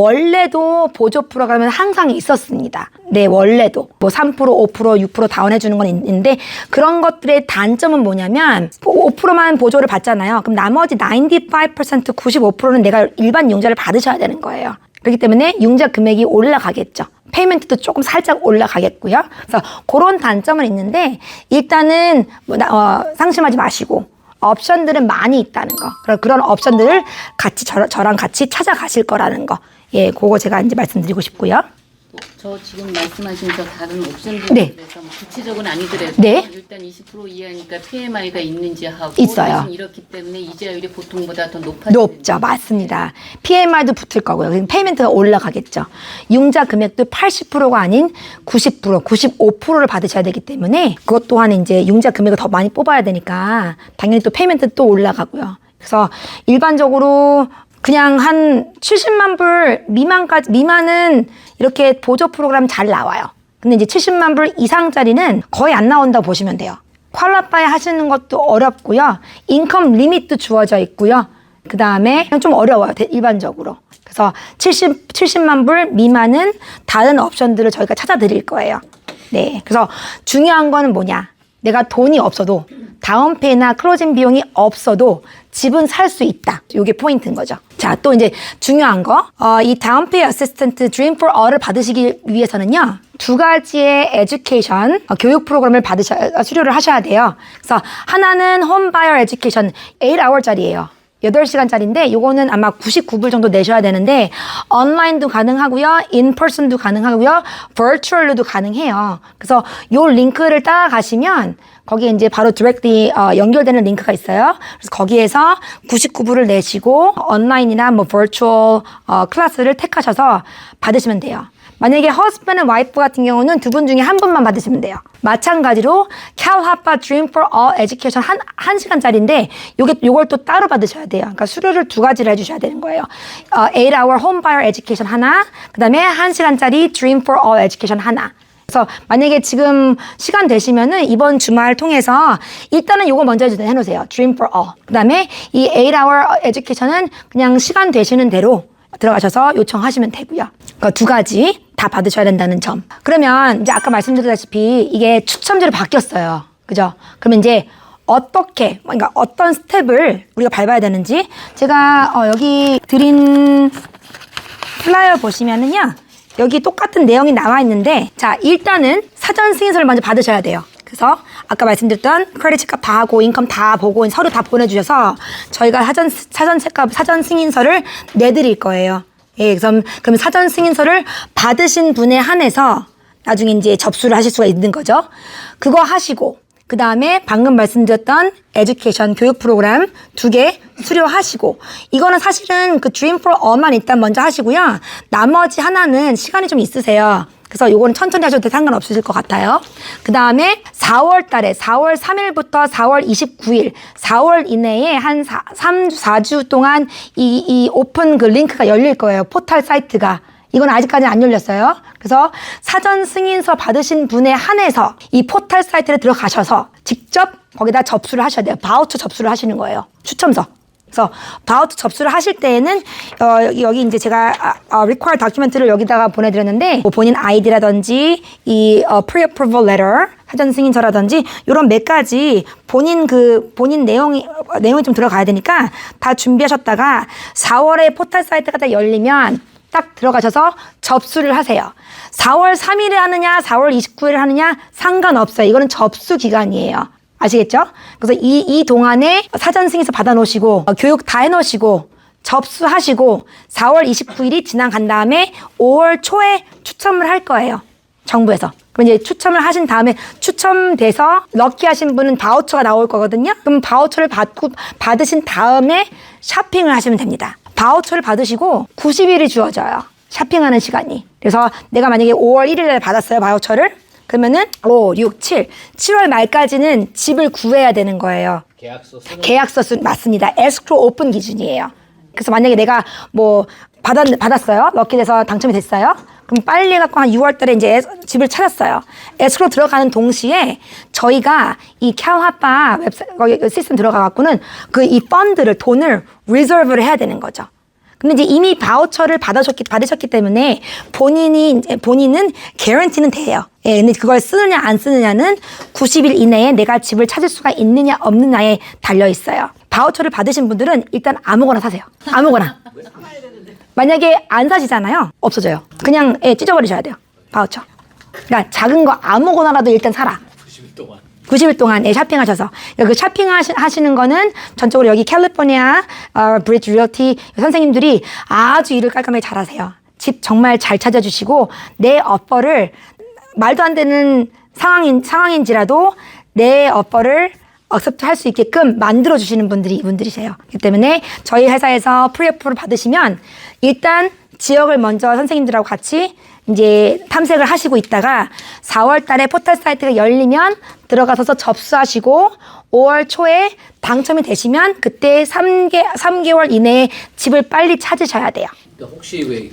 원래도 보조 프로그램은 항상 있었습니다. 네, 원래도 뭐 3%, 5%, 6% 다운해주는 건 있는데 그런 것들의 단점은 뭐냐면 5%만 보조를 받잖아요. 그럼 나머지 95%, 95%는 내가 일반 융자를 받으셔야 되는 거예요. 그렇기 때문에 융자 금액이 올라가겠죠. 페이먼트도 조금 살짝 올라가겠고요. 그래서 그런 단점은 있는데 일단은 상심하지 마시고 옵션들은 많이 있다는 거. 그런 옵션들을 같이 저랑 같이 찾아가실 거라는 거. 예, 그거 제가 이제 말씀드리고 싶고요. 저 지금 말씀하신 저 다른 옵션들에 네. 대해서 뭐 구체적은 아니더라도 네. 일단 20% 이하니까 PMI가 있는지 하고 있어요. 대신 이렇기 때문에 이자율이 보통보다 더 높아지는 높죠. 맞습니다. PMI도 붙을 거고요. 그럼 페이먼트가 올라가겠죠. 융자 금액도 80%가 아닌 90%, 95%를 받으셔야 되기 때문에 그것 또한 이제 융자 금액을 더 많이 뽑아야 되니까 당연히 또 페이먼트 또 올라가고요. 그래서 일반적으로 그냥 한 70만 불 미만은 이렇게 보조 프로그램 잘 나와요. 근데 이제 70만 불 이상짜리는 거의 안 나온다고 보시면 돼요. 퀄리파이 하시는 것도 어렵고요. 인컴 리밋도 주어져 있고요. 그 다음에 좀 어려워요. 일반적으로. 그래서 70만 불 미만은 다른 옵션들을 저희가 찾아드릴 거예요. 네. 그래서 중요한 거는 뭐냐. 내가 돈이 없어도 다운페이나 클로징 비용이 없어도 집은 살 수 있다. 이게 포인트인 거죠. 자, 또 이제 중요한 거. 이 다운페이 어시스턴트 Dream for All을 받으시기 위해서는요. 두 가지의 에듀케이션, 교육 프로그램을 수료를 하셔야 돼요. 그래서 하나는 홈바이어 에듀케이션 8hour짜리예요. 8시간짜리인데 요거는 아마 99불 정도 내셔야 되는데 온라인도 가능하고요. 인퍼슨도 가능하고요. 버추얼로도 가능해요. 그래서 요 링크를 따라가시면 거기에 이제 바로 디렉트리 연결되는 링크가 있어요. 그래서 거기에서 99불을 내시고 온라인이나 뭐 버추얼 클래스를 택하셔서 받으시면 돼요. 만약에 husband and wife 같은 경우는 두 분 중에 한 분만 받으시면 돼요. 마찬가지로 캘하파 Dream for All Education 한 시간짜리인데 요걸 또 따로 받으셔야 돼요. 그러니까 수료를 두 가지를 해주셔야 되는 거예요. 8hour home buyer education 하나, 그 다음에 1시간짜리 Dream for All Education 하나. 그래서 만약에 지금 시간 되시면은 이번 주말 통해서 일단은 요거 먼저 해놓으세요. Dream for All. 그 다음에 이 8hour education은 그냥 시간 되시는 대로 들어가셔서 요청하시면 되고요. 그러니까 두 가지 다 받으셔야 된다는 점. 그러면 이제 아까 말씀드렸다시피 이게 추첨제로 바뀌었어요. 그죠? 그러면 이제 그러니까 어떤 스텝을 우리가 밟아야 되는지 제가 여기 드린 플라이어 보시면은요. 여기 똑같은 내용이 나와 있는데 자, 일단은 사전 승인서를 먼저 받으셔야 돼요. 그래서 아까 말씀드렸던 크레딧 값 다 하고 인컴 다 보고 서류 다 보내주셔서 저희가 사전 승인서를 내드릴 거예요. 예, 그럼 사전 승인서를 받으신 분에 한해서 나중에 이제 접수를 하실 수가 있는 거죠. 그거 하시고 그 다음에 방금 말씀드렸던 에듀케이션 교육 프로그램 2개 수료하시고 이거는 사실은 그 Dream for All만 일단 먼저 하시고요. 나머지 하나는 시간이 좀 있으세요. 그래서 요거는 천천히 하셔도 상관없으실 것 같아요. 그 다음에 4월 달에 4월 3일부터 4월 29일 4월 이내에 한 4주 동안 이 오픈 그 링크가 열릴 거예요. 포털 사이트가. 이건 아직까지 안 열렸어요. 그래서 사전 승인서 받으신 분에 한해서 이 포털 사이트에 들어가셔서 직접 거기다 접수를 하셔야 돼요. 바우처 접수를 하시는 거예요. 추첨서. 그래서 바우처 접수를 하실 때에는 여기 이제 제가 require document를 여기다가 보내드렸는데 뭐 본인 아이디라든지 이 pre-approval letter 사전 승인서라든지 이런 몇 가지 본인 내용이 좀 들어가야 되니까 다 준비하셨다가 4월에 포털 사이트가 다 열리면 딱 들어가셔서 접수를 하세요. 4월 3일에 하느냐 4월 29일에 하느냐 상관없어요. 이거는 접수 기간이에요. 아시겠죠? 그래서 이 동안에 사전 승인서 받아 놓으시고 교육 다 해 놓으시고 접수하시고 4월 29일이 지나간 다음에 5월 초에 추첨을 할 거예요. 정부에서. 그럼 이제 추첨을 하신 다음에 추첨돼서 럭키하신 분은 바우처가 나올 거거든요. 그럼 바우처를 받으신 다음에 쇼핑을 하시면 됩니다. 바우처를 받으시고 90일이 주어져요. 쇼핑하는 시간이. 그래서 내가 만약에 5월 1일에 받았어요. 바우처를. 그러면은 5, 6, 7월 말까지는 집을 구해야 되는 거예요. 계약서 수 맞습니다. 에스크로 오픈 기준이에요. 그래서 만약에 내가 뭐 받았어요. 럭키돼서 당첨이 됐어요. 그럼 빨리 갖고 한 6월 달에 이제 집을 찾았어요. 에스크로 들어가는 동시에 저희가 이 캘하파 웹사이트 거기 시스템 들어가 갖고는 이 펀드를 돈을 리저브를 해야 되는 거죠. 근데 이제 이미 바우처를 받으셨기 때문에 본인은 개런티는 돼요. 예, 근데 그걸 쓰느냐 안 쓰느냐는 90일 이내에 내가 집을 찾을 수가 있느냐 없느냐에 달려 있어요. 바우처를 받으신 분들은 일단 아무거나 사세요. 아무거나. 만약에 안 사시잖아요. 없어져요. 그냥 찢어버리셔야 돼요. 바우처. 그러니까 작은 거 아무거나라도 일단 사라. 90일 동안 샤핑하셔서. 그 샤핑하시는 거는 전적으로 여기 캘리포니아 브리지 리얼티 선생님들이 아주 일을 깔끔하게 잘하세요. 집 정말 잘 찾아주시고 내 어퍼를 말도 안 되는 상황인지라도 내 어퍼를 억셉트 할 수 있게끔 만들어주시는 분들이 이분들이세요. 그렇기 때문에 저희 회사에서 프리어프를 받으시면 일단 지역을 먼저 선생님들하고 같이 이제 탐색을 하시고 있다가 4월 달에 포털 사이트가 열리면 들어가서 접수하시고 5월 초에 당첨이 되시면 그때 3개월 이내에 집을 빨리 찾으셔야 돼요. 그러니까 혹시 왜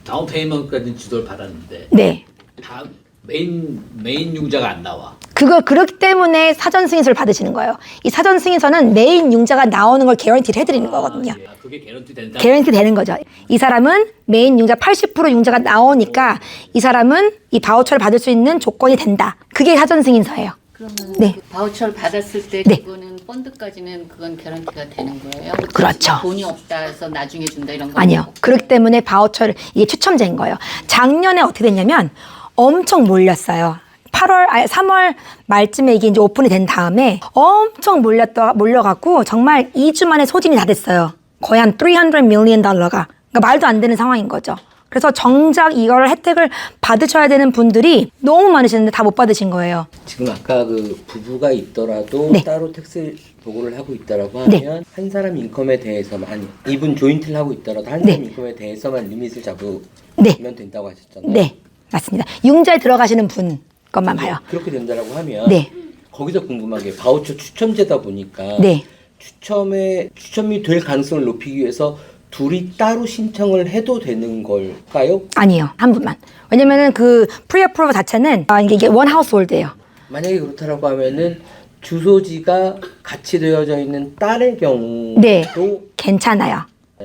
다운 페이먼트까지 지도를 받았는데 네. 다 메인 융자가 안 나와. 그렇기 때문에 사전 승인서를 받으시는 거예요. 이 사전 승인서는 메인 융자가 나오는 걸 개런티를 해드리는 거거든요. 예. 그게 개런티 된다. 개런티 되는 거죠. 이 사람은 메인 융자 80% 융자가 나오니까 이 사람은 이 바우처를 받을 수 있는 조건이 된다. 그게 사전 승인서예요. 그러면 네. 그 바우처를 받았을 때 네. 그거는 펀드까지는 그건 개런티가 되는 거예요? 그렇죠. 돈이 없다 해서 나중에 준다 이런 거 아니요. 그렇기 때문에 바우처를 이게 추첨제인 거예요. 작년에 어떻게 됐냐면 엄청 몰렸어요. 3월 말쯤에 이게 이제 오픈이 된 다음에 엄청 몰려갖고 정말 2주 만에 소진이 다 됐어요. 거의 한 $300 million. 그러니까 말도 안 되는 상황인 거죠. 그래서 정작 이걸 혜택을 받으셔야 되는 분들이 너무 많으시는데 다 못 받으신 거예요. 지금 아까 그 부부가 있더라도 네. 따로 텍스 보고를 하고 있다라고 하면 한 사람 인컴에 대해서만 이분 조인트를 하고 있더라도 한 사람 인컴에 대해서만 리밋을 잡으면 된다고 하셨잖아요. 네, 맞습니다. 융자에 들어가시는 분 것만 봐요. 그렇게 된다라고 하면 네. 거기서 궁금한 게 바우처 추첨제다 보니까 네. 추첨이 될 가능성을 높이기 위해서 둘이 따로 신청을 해도 되는 걸까요? 아니요. 한 분만. 왜냐면은 그 프리어프로브 자체는 이게 원 하우스홀드예요. 만약에 그렇다라고 하면은 주소지가 같이 되어져 있는 딸의 경우도 네. 괜찮아요.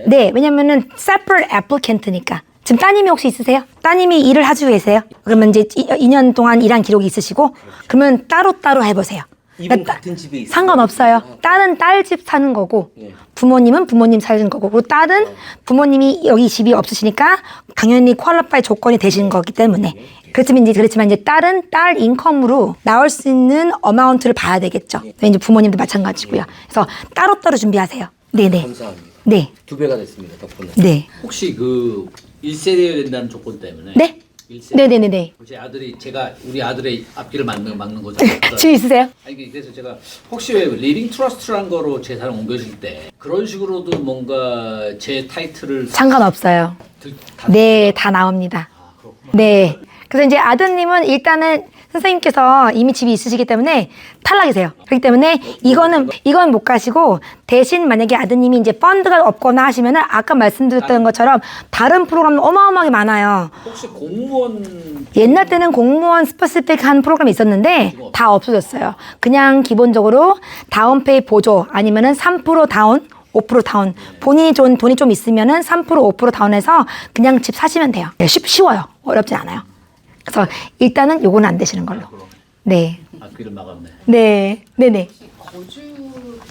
네. 왜냐면은 separate applicant니까. 지금 따님이 혹시 있으세요? 따님이 일을 하시고 계세요? 그러면 이제 2년 동안 일한 기록이 있으시고 그러면 따로따로 해보세요. 이분 같은 집에 있어요. 상관없어요. 딸은 딸 집 사는 거고 네. 부모님은 부모님 사는 거고 그리고 딸은 부모님이 여기 집이 없으시니까 당연히 퀄리파이 조건이 되신 거기 때문에 그렇지만 이제 딸은 딸 인컴으로 나올 수 있는 어마운트를 봐야 되겠죠. 이제 부모님도 마찬가지고요. 그래서 따로따로 준비하세요. 네네. 감사합니다. 네. 2배가 됐습니다. 덕분에. 네. 혹시 그 1세대여야 된다는 조건 때문에 네? 1세대. 네네네네. 우리 아들의 앞길을 막는 거잖아요. 지금 있으세요? 아니 그래서 제가 혹시 왜 리빙 트러스트란 거로 재산을 옮겨줄 때 그런 식으로도 뭔가 제 타이틀을 상관없어요. 네, 다 나옵니다. 네. 그래서 이제 아드님은 일단은 선생님께서 이미 집이 있으시기 때문에 탈락이세요. 그렇기 때문에 이건 못 가시고 대신 만약에 아드님이 이제 펀드가 없거나 하시면은 아까 말씀드렸던 것처럼 다른 프로그램 어마어마하게 많아요. 혹시 공무원 옛날 때는 공무원 스페시픽한 프로그램이 있었는데 다 없어졌어요. 그냥 기본적으로 다운페이 보조 아니면은 3% 다운 5% 다운. 본인이 돈이 좀 있으면은 3% 5% 다운해서 그냥 집 사시면 돼요. 쉬워요. 어렵지 않아요. 그래서 일단은 요거는 안 되시는 걸로. 네. 앞길을 막았네. 네. 네네. 거주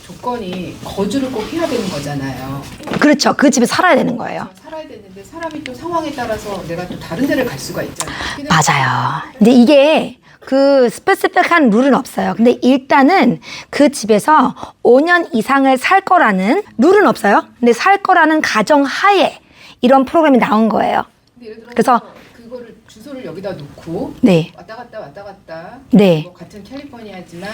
조건이 거주를 꼭 해야 되는 거잖아요. 그렇죠. 그 집에 살아야 되는 거예요. 살아야 되는데 사람이 또 상황에 따라서 내가 또 다른 데를 갈 수가 있잖아요. 맞아요. 이제 이게 그 스페시픽한 룰은 없어요. 근데 일단은 그 집에서 5년 이상을 살 거라는 룰은 없어요. 근데 살 거라는 가정하에 이런 프로그램이 나온 거예요. 근데 예를 들어서 그래서 그거를 주소를 여기다 놓고 네. 왔다 갔다 네. 뭐 같은 캘리포니아지만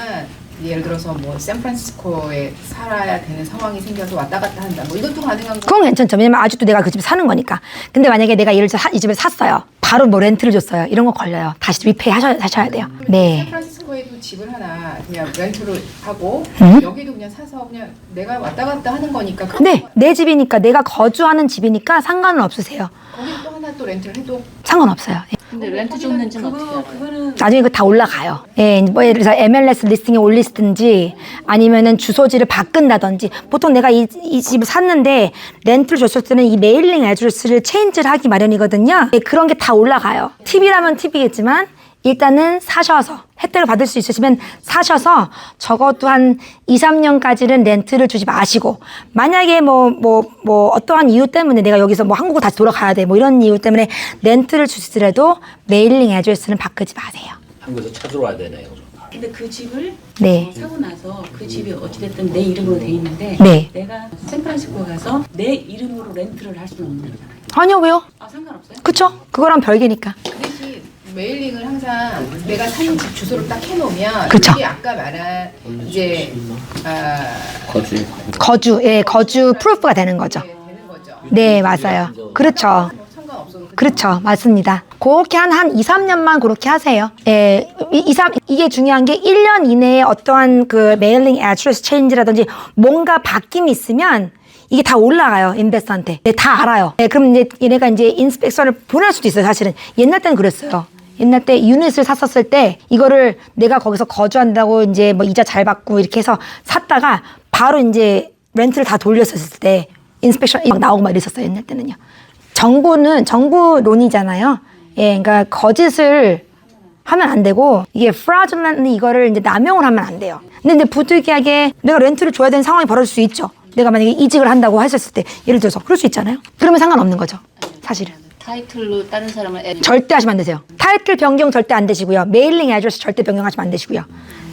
예를 들어서 뭐 샌프란시스코에 살아야 되는 상황이 생겨서 왔다 갔다 한다. 뭐 이것도 가능한 거. 그건 괜찮죠. 왜냐면 아직도 내가 그 집에 사는 거니까. 근데 만약에 내가 이 집을 샀어요. 바로 뭐 렌트를 줬어요. 이런 거 걸려요. 다시 리페이 하셔야 돼요. 네. 샌프란시스코에 샌프란시스코에도 집을 하나 그냥 렌트를 하고 음? 여기도 그냥 사서 그냥 내가 왔다 갔다 하는 거니까 네, 내 집이니까 내가 거주하는 집이니까 상관은 없으세요. 거기 또 하나 또 렌트를 해도 상관없어요. 예. 근데 렌트 줬는지는 어떻게 알아요? 그거는 나중에 그거 다 올라가요. 예, 뭐 예를 들어서 MLS 리스팅에 올리든지 아니면은 주소지를 바꾼다든지 보통 내가 이 집을 샀는데 렌트를 줬을 때는 이 메일링 애드레스를 체인지를 하기 마련이거든요. 예, 그런 게 다 올라가요. 팁이라면 팁이겠지만 일단은 사셔서 혜택을 받을 수 있으시면 사셔서 적어도 한 2, 3년까지는 렌트를 주지 마시고 만약에 뭐 어떠한 이유 때문에 내가 여기서 뭐 한국으로 다시 돌아가야 돼 뭐 이런 이유 때문에 렌트를 주시더라도 메일링 애드레스는 바꾸지 마세요. 한국에서 찾으러 와야 되네요. 근데 그 집을 네. 사고 나서 그 집이 어찌됐든 내 이름으로 돼 있는데 네. 내가 샌프란시스코 가서 내 이름으로 렌트를 할 수는 없는 거잖아요. 아니요, 왜요? 아 상관없어요? 그쵸? 그거랑 별개니까. 그 대신 메일링을 항상 내가 사는 집 주소를 딱 해놓으면 그쵸. 이게 아까 말한 이제 거주. 거주 프루프가 되는 거죠. 되는 거죠. 네, 맞아요. 그렇죠. 뭐 상관없어도 그렇죠. 맞습니다. 그렇게 한 2, 3년만 그렇게 하세요. 예, 이게 중요한 게 1년 이내에 어떠한 그 메일링 애드레스 체인지라든지 뭔가 바뀜이 있으면 이게 다 올라가요, 인베스터한테. 네, 다 알아요. 네, 그럼 이제 얘네가 이제 인스펙션을 보낼 수도 있어요, 사실은. 옛날 때는 그랬어요. 옛날 때 유닛을 샀었을 때 이거를 내가 거기서 거주한다고 이제 뭐 이자 잘 받고 이렇게 해서 샀다가 바로 이제 렌트를 다 돌렸었을 때 인스펙션 막 나오고 막 이랬었어요, 옛날 때는요. 정부론이잖아요. 예, 그러니까 거짓을 하면 안 되고 이게 fraudulent 이거를 이제 남용을 하면 안 돼요. 근데 이제 부득이하게 내가 렌트를 줘야 되는 상황이 벌어질 수 있죠. 내가 만약에 이직을 한다고 하셨을 때 예를 들어서 그럴 수 있잖아요. 그러면 상관없는 거죠. 사실은. 타이틀로 다른 사람을 절대 하시면 안 되세요. 타이틀 변경 절대 안 되시고요. 메일링 애드레스 절대 변경하시면 안 되시고요.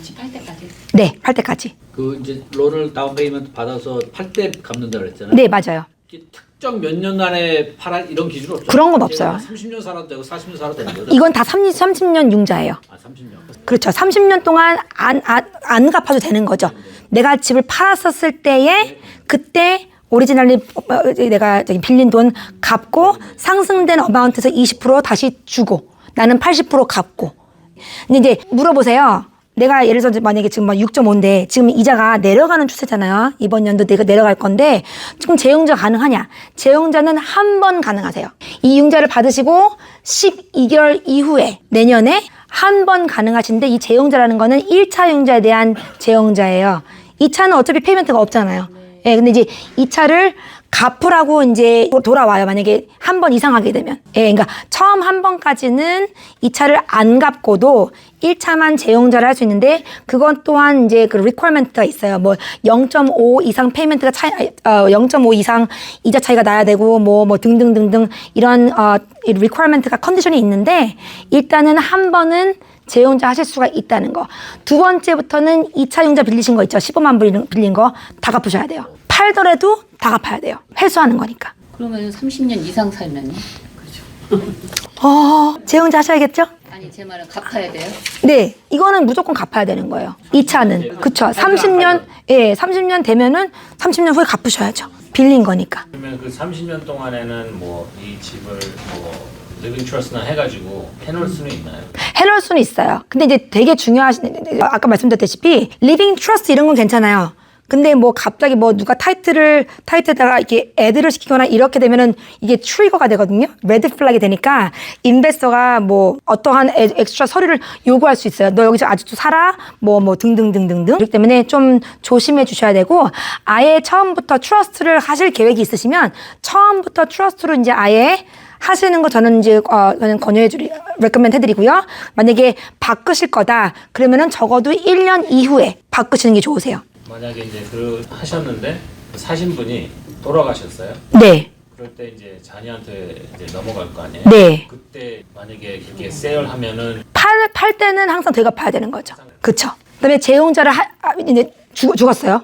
집 할 때까지. 네, 할 때까지. 그 이제 론을 다운 페이먼트 받아서 팔 때 갚는다 그랬잖아요. 네, 맞아요. 이게 특정 몇 년 안에 팔아 이런 기준 없죠. 그런 건 없어요. 30년 살아도 되고 40년 살아도 되는 거죠. 이건 다 30년 융자예요. 아, 30년. 그렇죠. 30년 동안 안 갚아도 되는 거죠. 내가 집을 팔았었을 때에 그때 오리지널리 내가 빌린 돈 갚고 상승된 어마운트에서 20% 다시 주고 나는 80% 갚고. 근데 이제 물어보세요. 내가 예를 들어서 만약에 지금 막 6.5인데 지금 이자가 내려가는 추세잖아요. 이번 연도 내가 내려갈 건데 지금 재융자 가능하냐? 재융자는 한 번 가능하세요. 이 융자를 받으시고 12개월 이후에 내년에 한 번 가능하신데 이 재융자라는 거는 1차 융자에 대한 재융자예요. 2차는 어차피 페이먼트가 없잖아요. 예, 근데 이제 2차를 갚으라고 이제 돌아와요. 만약에 한 번 이상 하게 되면. 예, 그러니까 처음 한 번까지는 2차를 안 갚고도 1차만 재용자를 할 수 있는데 그건 또한 이제 그 리퀘어먼트가 있어요. 뭐 0.5 이상 페이먼트가 0.5 이상 이자 차이가 나야 되고 뭐 등등등등 이런 리퀘어먼트가 컨디션이 있는데 일단은 한 번은 재용자 하실 수가 있다는 거. 두 번째부터는 2차 융자 빌리신 거 있죠. 15만 불 빌린 거 다 갚으셔야 돼요. 팔더라도 다 갚아야 돼요. 회수하는 거니까. 그러면 30년 이상 살면요? 재용자 하셔야겠죠? 아니 제 말은 갚아야 돼요? 네, 이거는 무조건 갚아야 되는 거예요. 2차는. 그쵸. 30년, 예, 30년 되면은 30년 후에 갚으셔야죠. 빌린 거니까. 그러면 그 30년 동안에는 뭐 이 집을 뭐 리빙 트러스나 해가지고 해놓을 수는 있나요? 해놓을 수는 있어요. 근데 이제 되게 아까 말씀드렸다시피 리빙 트러스트 이런 건 괜찮아요. 근데 뭐 갑자기 뭐 누가 타이틀에다가 이렇게 애드를 시키거나 이렇게 되면은 이게 트리거가 되거든요. 레드 플래그이 되니까 인베스터가 뭐 어떠한 엑스트라 서류를 요구할 수 있어요. 너 여기서 아직도 살아? 뭐 등등등등등. 그렇기 때문에 좀 조심해 주셔야 되고 아예 처음부터 트러스트를 하실 계획이 있으시면 처음부터 트러스트로 이제 아예 하시는 거 저는 이제 저는 레커멘드 해드리고요. 만약에 바꾸실 거다 그러면은 적어도 1년 이후에 바꾸시는 게 좋으세요. 만약에 이제 그 하셨는데 사신 분이 돌아가셨어요. 네. 그럴 때 이제 자녀한테 이제 넘어갈 거 아니에요. 네. 그때 만약에 그렇게 세일하면은 팔 때는 항상 되갚아야 되는 거죠. 그렇죠. 그다음에 재용자를 이제 죽었어요.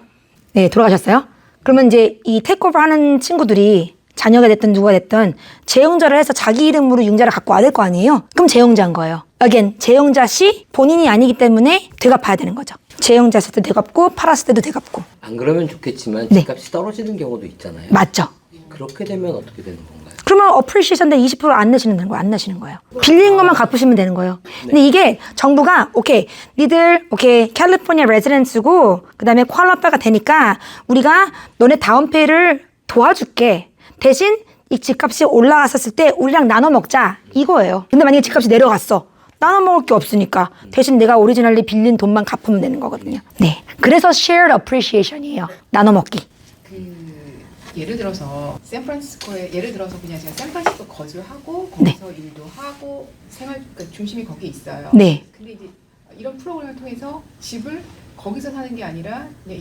네, 돌아가셨어요. 그러면 이제 이 테이크오버 하는 친구들이 자녀가 됐든 누가 됐든 재용자를 해서 자기 이름으로 융자를 갖고 와야 될 거 아니에요. 그럼 재용자인 거예요. again 재용자 시 본인이 아니기 때문에 되갚아야 되는 거죠. 재용자였을 때 되갚고 팔았을 때도 되갚고. 안 그러면 좋겠지만 네. 집값이 떨어지는 경우도 있잖아요. 맞죠. 그렇게 되면 어떻게 되는 건가요? 그러면 appreciation 때 20%안 내시는 거예요. 안 내시는 거예요. 빌린 것만 갚으시면 되는 거예요. 근데 이게 정부가 오케이 니들 오케이 캘리포니아 레지던스고 그다음에 퀄리파이가 되니까 우리가 너네 다운페이를 도와줄게. 대신 이 집값이 올라갔었을 때 우리랑 나눠 먹자 이거예요. 근데 만약에 집값이 내려갔어. 나눠 먹을 게 없으니까 대신 내가 오리지널리 빌린 돈만 갚으면 되는 거거든요. 네, 그래서 shared appreciation이에요. 나눠 먹기. 예를 들어서 샌프란시스코에 예를 들어서 그냥 제가 샌프란시스코 거주하고 거기서 일도 하고 생활 그러니까 중심이 거기 있어요. 네. 근데 이제 이런 프로그램을 통해서 집을 거기서 사는 게 아니라 그냥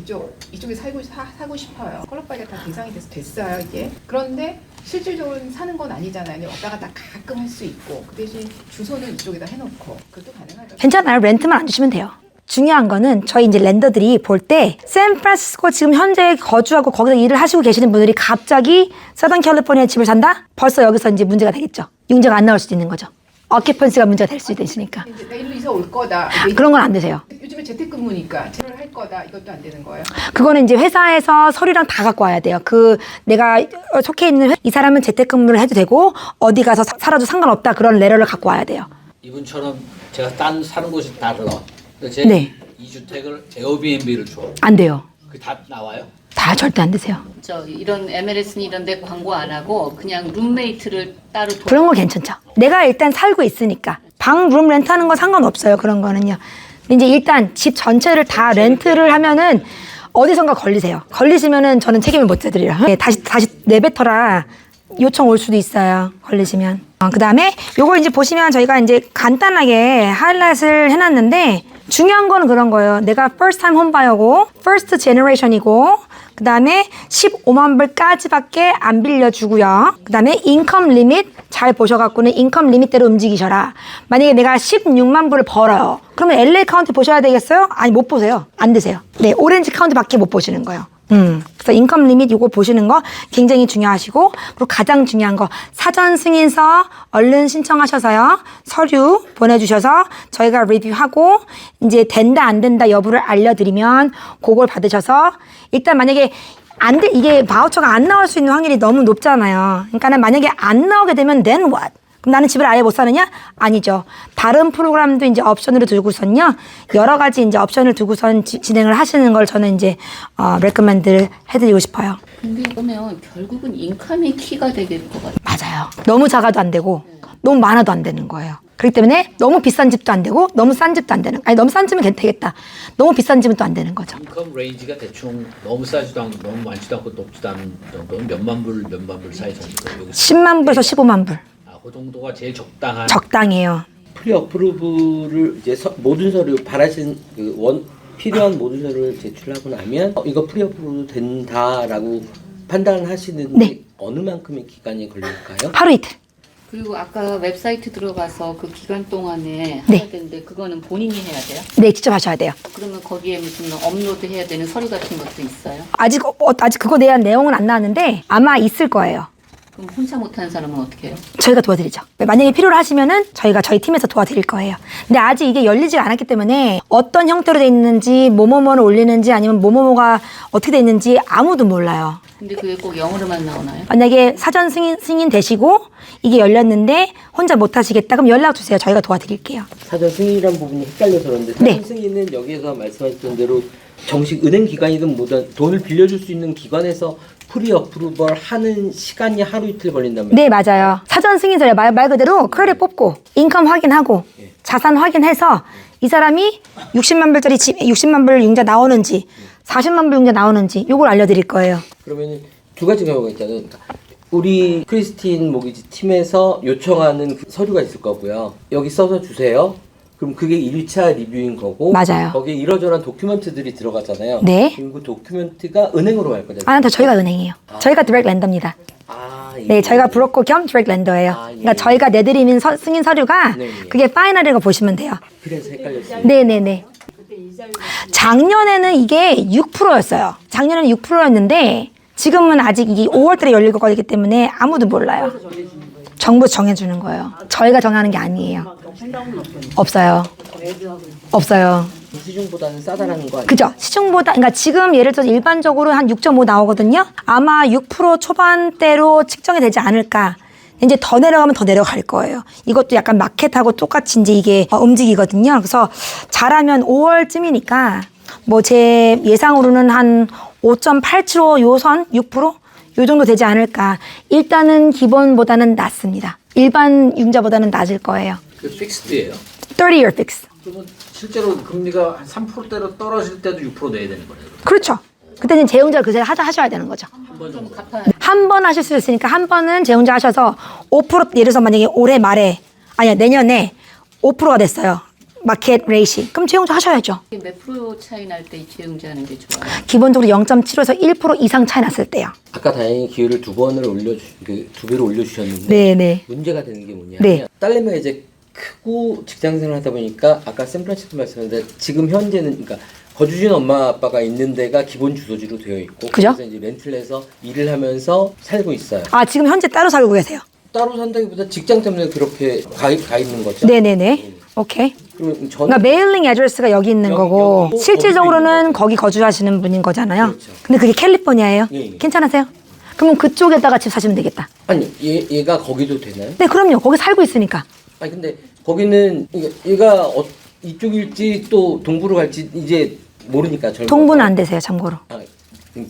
이쪽에 사고 싶어요. 컬러파이가 다 대상이 됐어요 이게. 그런데 실질적으로는 사는 건 아니잖아요. 그냥 왔다 갔다 가끔 할 수 있고 그 대신 주소는 이쪽에다 해놓고 그것도 가능하죠. 괜찮아요. 렌트만 안 주시면 돼요. 중요한 거는 저희 이제 랜더들이 볼 때 샌프란시스코 지금 현재 거주하고 거기서 일을 하시고 계시는 분들이 갑자기 서던 캘리포니아 집을 산다? 벌써 여기서 이제 문제가 되겠죠. 융자가 안 나올 수도 있는 거죠. 어키펀시가 문제가 될 수도 있으니까. 나 일로 이사 올 거다. 그런 건 안 되세요. 요즘에 재택근무니까 제를 할 거다. 이것도 안 되는 거예요. 그거는 이제 회사에서 서류랑 다 갖고 와야 돼요. 내가 속해 있는 이 사람은 재택근무를 해도 되고 어디 가서 살아도 상관없다. 그런 레터를 갖고 와야 돼요. 이분처럼 제가 딴 사는 곳이 달라. 제 네. 2주택을 에어비앤비를 줘. 안 돼요. 그게 다 나와요? 다 절대 안 되세요. 이런 MLS 이런 데 광고 안 하고 그냥 룸메이트를 따로 그런 거 괜찮죠. 내가 일단 살고 있으니까 방 룸 렌트하는 건 상관없어요. 그런 거는요. 근데 이제 일단 집 전체를 다 렌트를 하면은 어디선가 걸리세요. 걸리시면은 저는 책임을 못 져드려요. 네, 다시 내뱉어라 요청 올 수도 있어요. 걸리시면. 그다음에 요거 이제 보시면 저희가 이제 간단하게 하이라이트를 해놨는데 중요한 거는 그런 거예요. 내가 first time homebuye고 first generation이고 그 다음에 15만 불까지밖에 안 빌려주고요. 그 다음에 인컴 리밋 잘 보셔갖고는 인컴 리밋대로 움직이셔라. 만약에 내가 16만 불을 벌어요. 그러면 LA 카운티 보셔야 되겠어요? 아니 못 보세요. 안 되세요. 네, 오렌지 카운티밖에 못 보시는 거예요. 그래서 인컴 리밋 이거 보시는 거 굉장히 중요하시고 그리고 가장 중요한 거 사전 승인서 얼른 신청하셔서요. 서류 보내주셔서 저희가 리뷰하고 이제 된다 안 된다 여부를 알려드리면 그걸 받으셔서 일단 만약에 이게 바우처가 안 나올 수 있는 확률이 너무 높잖아요. 그러니까는 만약에 안 나오게 되면 then what? 그럼 나는 집을 아예 못 사느냐? 아니죠. 다른 프로그램도 이제 옵션으로 두고선요. 여러 가지 이제 옵션을 두고선 진행을 하시는 걸 저는 이제 레코멘드를 해드리고 싶어요. 근데 그러면 결국은 인컴이 키가 되길 것 같아요. 맞아요. 너무 작아도 안 되고 너무 많아도 안 되는 거예요. 그렇기 때문에 너무 비싼 집도 안 되고 너무 싼 집도 안 되는. 너무 싼 집은 되겠다. 너무 비싼 집은 또 안 되는 거죠. 인컴 레인지가 대충 너무 싸지도 않고 너무 많지도 않고 높지도 않은 정도는 몇만 불 사이 정도. 10만 불에서 15만 불. 그 정도가 제일 적당한. 적당해요. 프리 어프로브를 이제 모든 서류 바라신 필요한 모든 서류를 제출하고 나면 이거 프리 어프로브 된다라고 판단하시는데 네. 어느 만큼의 기간이 걸릴까요? 하루 이틀. 그리고 아까 웹사이트 들어가서 그 기간 동안에 네. 해야 되는데 그거는 본인이 해야 돼요? 네, 직접 하셔야 돼요. 그러면 거기에 무슨 업로드 해야 되는 서류 같은 것도 있어요? 아직 그거 대한 내용은 안 나왔는데 아마 있을 거예요. 그럼 혼자 못하는 사람은 어떻게 해요? 저희가 도와드리죠. 만약에 필요로 하시면은 저희 팀에서 도와드릴 거예요. 근데 아직 이게 열리지 않았기 때문에 어떤 형태로 돼 있는지 뭐뭐뭐를 올리는지 아니면 뭐뭐뭐가 어떻게 돼 있는지 아무도 몰라요. 근데 그게 꼭 영어로만 나오나요? 만약에 사전 승인 되시고 이게 열렸는데 혼자 못 하시겠다 그럼 연락 주세요. 저희가 도와드릴게요. 사전 승인이란 부분이 헷갈려서 그런데 사전 네. 승인은 여기에서 말씀하셨던 대로 정식 은행 기관이든 뭐든 돈을 빌려줄 수 있는 기관에서 프리 어프루벌 하는 시간이 하루 이틀 걸린다면 네, 맞아요. 사전 승인서를 말 그대로 크레딧 뽑고 인컴 확인하고 자산 확인해서 이 사람이 60만 불짜리 집 60만 불 융자 나오는지 40만 불 융자 나오는지 요걸 알려드릴 거예요. 그러면 두 가지 경우가 있잖아요. 그러니까 우리 크리스틴 모기지 팀에서 요청하는 그 서류가 있을 거고요. 여기 써서 주세요. 그럼 그게 1차 리뷰인 거고 맞아요. 거기에 이러저러한 도큐멘트들이 들어가잖아요. 네. 그럼 그 도큐멘트가 은행으로 갈 거잖아요. 저희가 은행이에요. 저희가 디렉트 랜더입니다. 예. 네, 저희가 브로커 겸 디렉트 랜더예요. 예. 그러니까 저희가 내드리는 승인 서류가 네, 네. 그게 파이널이라고 보시면 돼요. 그래서 헷갈렸어요. 네네네. 작년에는 이게 6%였어요. 작년에는 6%였는데 지금은 아직 이게 5월달에 열릴 거기 때문에 아무도 몰라요. 정부 정해주는 거예요. 저희가 정하는 게 아니에요. 없어요. 없어요. 시중보다는 싸다라는 거 아니에요? 그죠? 시중보다, 그러니까 지금 예를 들어서 일반적으로 한 6.5 나오거든요? 아마 6% 초반대로 측정이 되지 않을까. 이제 더 내려가면 더 내려갈 거예요. 이것도 약간 마켓하고 똑같이 이제 이게 움직이거든요. 그래서 잘하면 5월쯤이니까 뭐 제 예상으로는 한 5.87% 요선 6%? 요 정도 되지 않을까. 일단은 기본보다는 낮습니다. 일반 융자보다는 낮을 거예요. 그 픽스드예요. 30-year fix. 그러면 실제로 금리가 한 3%대로 떨어질 때도 6% 내야 되는 거네요. 그렇죠. 그때는 재융자를 그새 하셔야 되는 거죠. 좀 갚아야 한 번 하실 수 있으니까 한 번은 재훈자 하셔서 5% 예를 들어서 만약에 올해 말에 아니야 내년에 5%가 됐어요. 마켓 레이시. 그럼 재훈자 하셔야죠. 몇 프로 차이 날 때 재용자하는 게 좋아요? 기본적으로 0.75에서 1% 이상 차이 났을 때요. 아까 다행히 기회를 두 배로 올려주셨는데 네네. 문제가 되는 게 뭐냐면 네. 딸내미가 이제 크고 직장생활 하다 보니까 아까 샌프란시스코 말씀하셨는데 지금 현재는 그러니까 거주지는 엄마 아빠가 있는 데가 기본 주소지로 되어 있고 그죠? 그래서 이제 렌트를 해서 일을 하면서 살고 있어요. 아 지금 현재 따로 살고 계세요? 따로 산다기보다 직장 때문에 그렇게 가 있는 거죠. 네네네. 오케이. 그러면 저는 그러니까 메일링 애드레스가 여기 있는 거고 여기 실질적으로는 거기 거주하시는 분인 거잖아요. 그렇죠. 근데 그게 캘리포니아예요? 예, 예. 괜찮으세요? 그러면 그쪽에다가 집 사시면 되겠다. 아니 얘가 거기도 되나요? 네 그럼요. 거기 살고 있으니까. 아니 근데 거기는 얘가 이쪽일지 또 동부로 갈지 이제 모르니까 젊은 동부는 안 되세요 참고로. 아,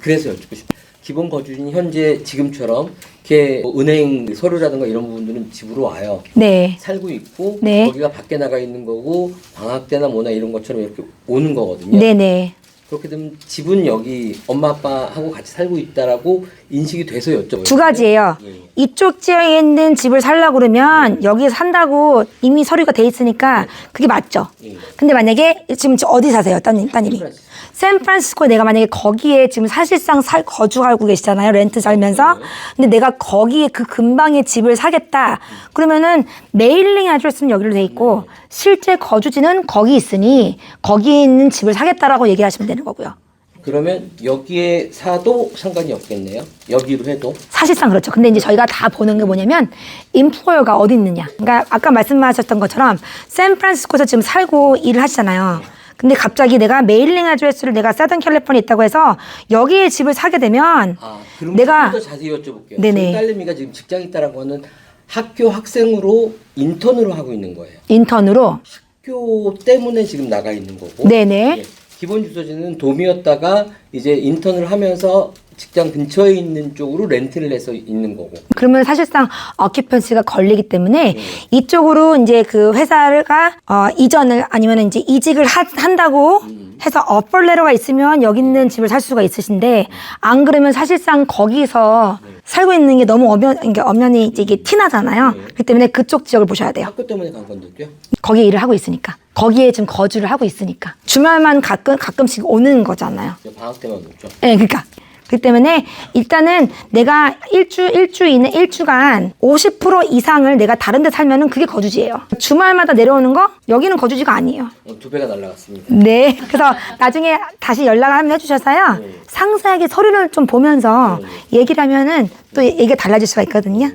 그래서 여쭙고 싶어요. 기본 거주지는 현재 지금처럼 이렇게 뭐 은행 서류라든가 이런 부분들은 집으로 와요. 네. 살고 있고 네. 거기가 밖에 나가 있는 거고 방학 때나 뭐나 이런 것처럼 이렇게 오는 거거든요. 네네. 그렇게 되면 집은 여기 엄마 아빠하고 같이 살고 있다라고 인식이 돼서 여쭤봐요. 두 가지예요. 예. 이쪽 지역에 있는 집을 살려고 그러면 여기 산다고 이미 서류가 돼 있으니까 그게 맞죠. 예. 근데 만약에 지금 어디 사세요, 따님이? 샌프란시스코. 샌프란시스코에 내가 만약에 거기에 지금 사실상 거주하고 계시잖아요. 렌트 살면서. 근데 내가 거기에 그 근방에 집을 사겠다. 그러면은 메일링 아드레스는 여기로 돼 있고 실제 거주지는 거기 있으니 거기에 있는 집을 사겠다라고 얘기하시면 되는 거고요. 그러면 여기에 사도 상관이 없겠네요. 여기로 해도. 사실상 그렇죠. 근데 이제 저희가 다 보는 게 뭐냐면 인플로어가 어디 있느냐. 그러니까 아까 말씀하셨던 것처럼 샌프란시스코에서 지금 살고 일을 하시잖아요. 근데 갑자기 내가 메일링 아드레스를 내가 사던 캘리포니아에 있다고 해서 여기에 집을 사게 되면 그럼 내가 좀 더 자세히 여쭤볼게요. 네네. 저희 딸내미가 지금 직장 있다라고 하는 학교 학생으로 인턴으로 하고 있는 거예요. 인턴으로 학교 때문에 지금 나가 있는 거고. 네네. 예. 기본 주소지는 돔이었다가 이제 인턴을 하면서 직장 근처에 있는 쪽으로 렌트를 해서 있는 거고. 그러면 사실상 어큐펀시가 걸리기 때문에 이쪽으로 이제 그 회사가 이전을 아니면 이제 이직을 한다고 해서 오퍼레터가 있으면 여기 있는 집을 살 수가 있으신데 안 그러면 사실상 거기서 살고 있는 게 너무 엄연히 이제 이게 티나잖아요. 그렇기 때문에 그쪽 지역을 보셔야 돼요. 학교 때문에 간 건데요. 거기에 일을 하고 있으니까. 거기에 지금 거주를 하고 있으니까. 주말만 가끔씩 오는 거잖아요. 방학 때만 오죠. 네, 그러니까. 그렇기 때문에 일단은 내가 일주간 50% 이상을 내가 다른 데 살면은 그게 거주지예요. 주말마다 내려오는 거? 여기는 거주지가 아니에요. 두 배가 날라갔습니다. 네. 그래서 나중에 다시 연락을 한번 해주셔서요. 상세하게 서류를 좀 보면서 얘기를 하면은 또 얘기가 달라질 수가 있거든요.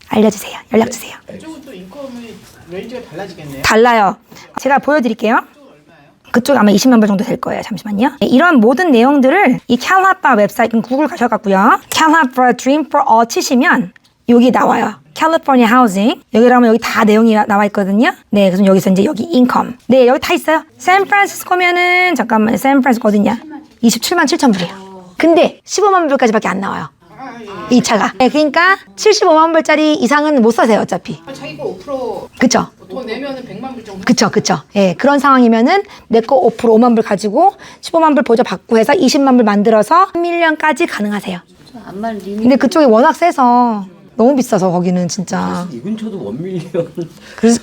알려주세요. 연락주세요. 이쪽은 또 인컴이 레인지가 달라지겠네요. 달라요. 제가 보여드릴게요. 그쪽 아마 20만 불 정도 될 거예요. 잠시만요. 이런 모든 내용들을 이 캘라파 웹사이트 구글 가셔갖고요. 캘라파 Dream for All 치시면 여기 나와요. 캘리포니아 하우징. 여기 가면 여기 다 내용이 나와 있거든요. 네, 그래서 여기서 이제 여기 인컴. 네, 여기 다 있어요. 샌프란시스코면은 잠깐만요. 샌프란시스코 어디냐? 27만 7천 불이에요. 근데 15만 불까지밖에 안 나와요. 이 차가. 네, 그러니까 75만 불짜리 이상은 못 사세요, 어차피. 자기 거 5% 그쵸? 돈 내면은 100만 불 정도. 그쵸. 예, 그런 상황이면은 내 거 5% 5만 불 가지고 15만 불 보조 받고 해서 20만 불 만들어서 1밀리언까지 가능하세요. 암만 리미 근데 그쪽이 워낙 세서 너무 비싸서 거기는 진짜. 이 근처도 1밀리언.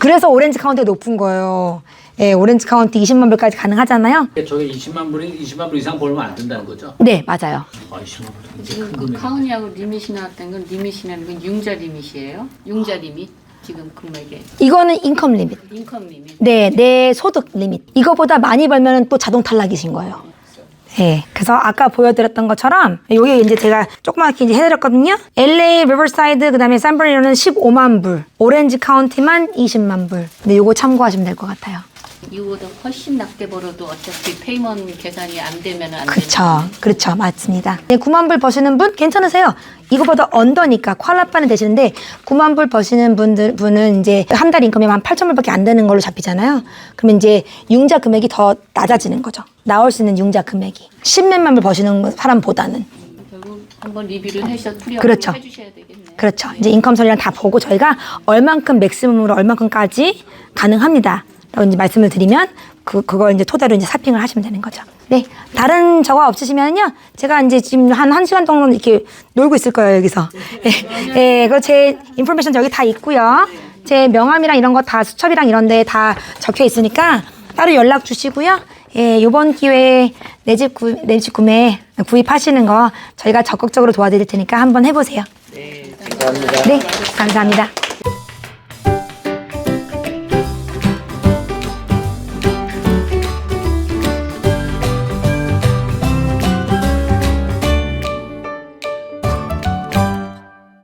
그래서 오렌지 카운티가 높은 거예요. 예, 오렌지 카운티 20만 불까지 가능하잖아요. 저게 20만 불 이상 벌면 안 된다는 거죠? 네, 맞아요. 20만 불. 지금 그 카운티하고 리밋이 나왔던 건 리밋이라는 건 융자 리밋이에요. 융자 리밋 지금 금액에 이거는 인컴 리밋. 인컴 리밋. 네, 내 소득 리밋. 이거보다 많이 벌면 또 자동 탈락이신 거예요. 예. 그래서 아까 보여드렸던 것처럼 요게 이제 제가 조그맣게 이제 해드렸거든요. LA 리버사이드 그다음에 샌브레노는 15만 불, 오렌지 카운티만 20만 불. 근데 요거 참고하시면 될 것 같아요. 이거보다 훨씬 낮게 벌어도 어차피 페이먼 계산이 안 되면 안 그렇죠. 그렇죠. 맞습니다. 네, 9만 불 버시는 분 괜찮으세요? 이거보다 언더니까 퀄라빠는 되시는데 9만 불 버시는 분은 이제 한 달 인컴이 한 8천 불밖에 안 되는 걸로 잡히잖아요. 그러면 이제 융자 금액이 더 낮아지는 거죠. 나올 수 있는 융자 금액이 10몇만 불 버시는 사람보다는. 결국 한번 리뷰를 해서 프리어를 그렇죠. 해주셔야 되겠네요. 그렇죠. 이제 인컴 서류랑 다 보고 저희가 얼만큼 맥시멈으로 얼만큼까지 가능합니다. 라고 이제 말씀을 드리면 그걸 이제 토대로 이제 사핑을 하시면 되는 거죠. 네. 다른 저거 없으시면요. 제가 이제 지금 한 1시간 정도 이렇게 놀고 있을 거예요, 여기서. 예, 그 제 인포메이션 저기 다 있고요. 제 명함이랑 이런 거 다 수첩이랑 이런 데 다 적혀 있으니까 따로 연락 주시고요. 예, 요번 기회에 내 집 구매 구입하시는 거 저희가 적극적으로 도와드릴 테니까 한번 해보세요. 감사합니다. 네, 감사합니다.